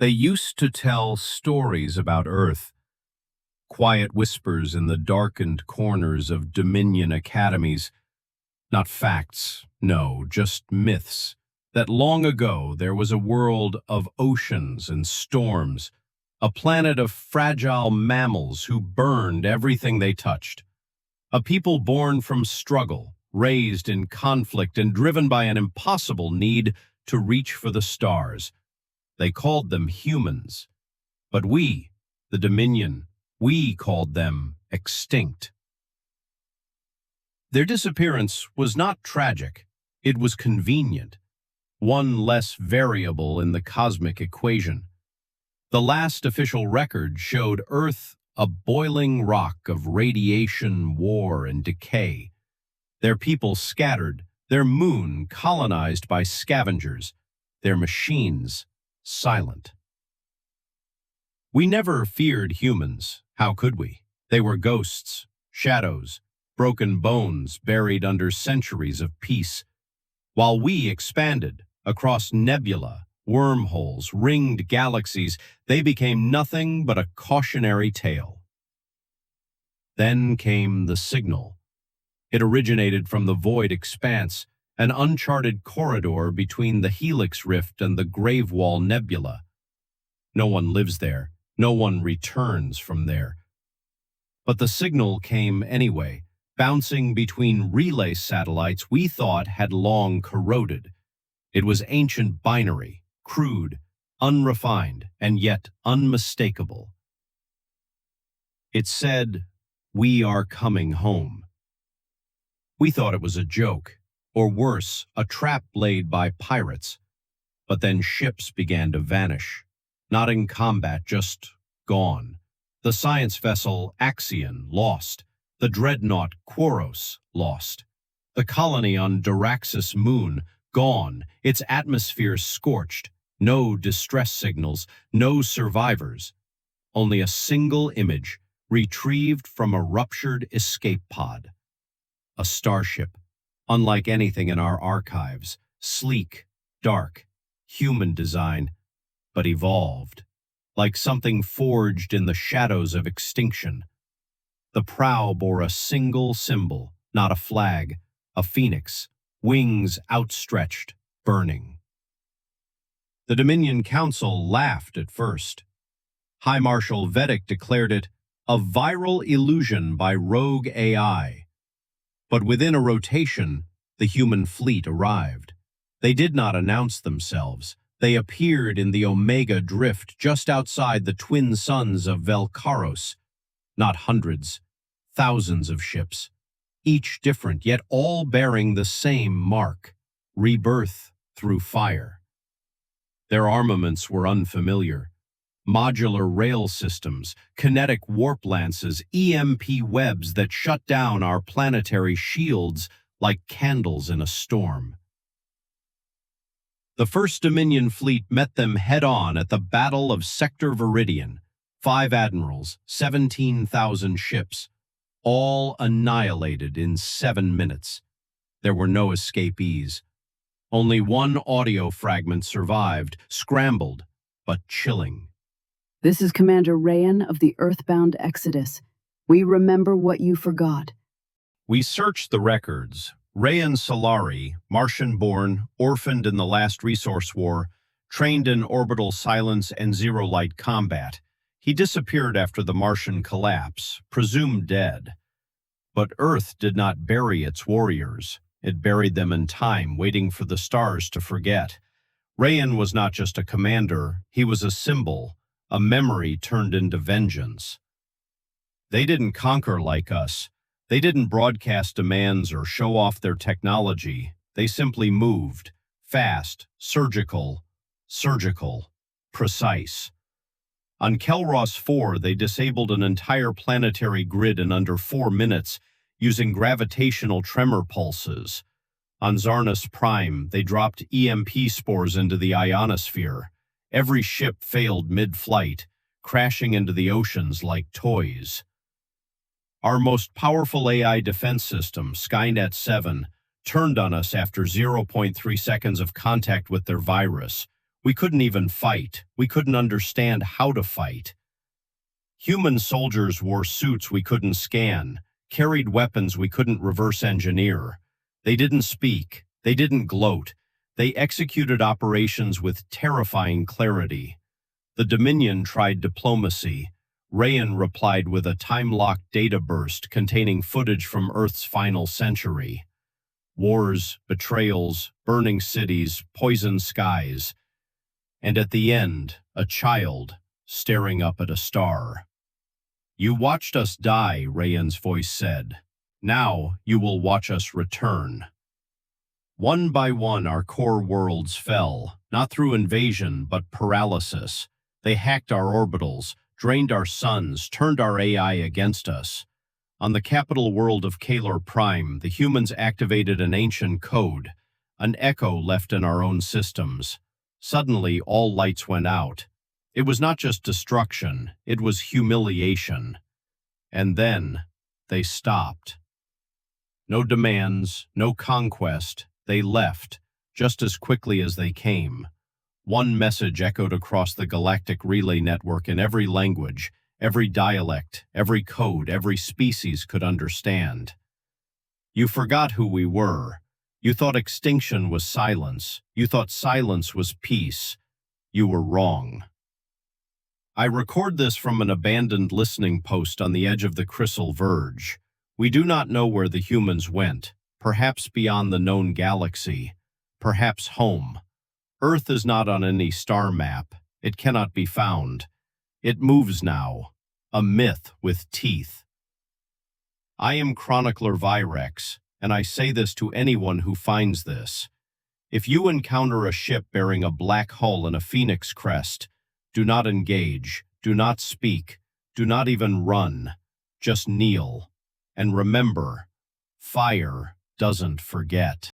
They used to tell stories about Earth, quiet whispers in the darkened corners of Dominion academies. Not facts, no, just myths. That long ago there was a world of oceans and storms, a planet of fragile mammals who burned everything they touched. A people born from struggle, raised in conflict and driven by an impossible need to reach for the stars. They called them humans. But we, the Dominion, we called them extinct. Their disappearance was not tragic. It was convenient. One less variable in the cosmic equation. The last official record showed Earth a boiling rock of radiation, war, and decay. Their people scattered, their moon colonized by scavengers, their machines silent. We never feared humans. How could we? They were ghosts, shadows, broken bones buried under centuries of peace. While we expanded across nebula, wormholes, ringed galaxies, they became nothing but a cautionary tale. Then came the signal. It originated from the void expanse, an uncharted corridor between the Helix Rift and the Grave Wall Nebula. No one lives there. No one returns from there. But the signal came anyway, bouncing between relay satellites we thought had long corroded. It was ancient binary, crude, unrefined, and yet unmistakable. It said, "We are coming home." We thought it was a joke, or worse, a trap laid by pirates. But then ships began to vanish. Not in combat, just gone. The science vessel Axion lost. The dreadnought Quaros lost. The colony on Daraxus Moon gone, its atmosphere scorched. No distress signals, no survivors. Only a single image, retrieved from a ruptured escape pod. A starship, unlike anything in our archives, sleek, dark, human design, but evolved, like something forged in the shadows of extinction. The prow bore a single symbol, not a flag, a phoenix, wings outstretched, burning. The Dominion Council laughed at first. High Marshal Vedic declared it a viral illusion by rogue AI. But within a rotation, the human fleet arrived. They did not announce themselves. They appeared in the Omega Drift just outside the twin suns of Velkaros. Not hundreds, thousands of ships, each different, yet all bearing the same mark, rebirth through fire. Their armaments were unfamiliar. Modular rail systems, kinetic warp lances, EMP webs that shut down our planetary shields like candles in a storm. The First Dominion fleet met them head-on at the Battle of Sector Viridian. 5 admirals, 17,000 ships, all annihilated in 7 minutes. There were no escapees. Only one audio fragment survived, scrambled, but chilling. This is Commander Rayen of the Earthbound Exodus. We remember what you forgot. We searched the records. Rayen Solari, Martian-born, orphaned in the last resource war, trained in orbital silence and zero-light combat. He disappeared after the Martian collapse, presumed dead. But Earth did not bury its warriors. It buried them in time, waiting for the stars to forget. Rayen was not just a commander, he was a symbol, a memory turned into vengeance. They didn't conquer like us. They didn't broadcast demands or show off their technology. They simply moved, fast, surgical, precise. On Kelros 4, they disabled an entire planetary grid in under 4 minutes using gravitational tremor pulses. On Zarnus Prime, they dropped EMP spores into the ionosphere. Every ship failed mid-flight, crashing into the oceans like toys. Our most powerful AI defense system, Skynet 7, turned on us after 0.3 seconds of contact with their virus. We couldn't even fight. We couldn't understand how to fight. Human soldiers wore suits we couldn't scan, carried weapons we couldn't reverse engineer. They didn't speak. They didn't gloat. They executed operations with terrifying clarity. The Dominion tried diplomacy. Rayen replied with a time-locked data burst containing footage from Earth's final century. Wars, betrayals, burning cities, poisoned skies. And at the end, a child staring up at a star. "You watched us die," Rayen's voice said. "Now you will watch us return." One by one, our core worlds fell, not through invasion, but paralysis. They hacked our orbitals, drained our suns, turned our AI against us. On the capital world of Kalor Prime, the humans activated an ancient code, an echo left in our own systems. Suddenly, all lights went out. It was not just destruction, it was humiliation. And then, they stopped. No demands, no conquest. They left, just as quickly as they came. One message echoed across the galactic relay network in every language, every dialect, every code, every species could understand. "You forgot who we were. You thought extinction was silence. You thought silence was peace. You were wrong." I record this from an abandoned listening post on the edge of the Crystal Verge. We do not know where the humans went, perhaps beyond the known galaxy, perhaps home. Earth is not on any star map. It cannot be found. It moves now, a myth with teeth. I am Chronicler Virex, and I say this to anyone who finds this. If you encounter a ship bearing a black hull and a phoenix crest, do not engage, do not speak, do not even run. Just kneel. And remember, fire doesn't forget.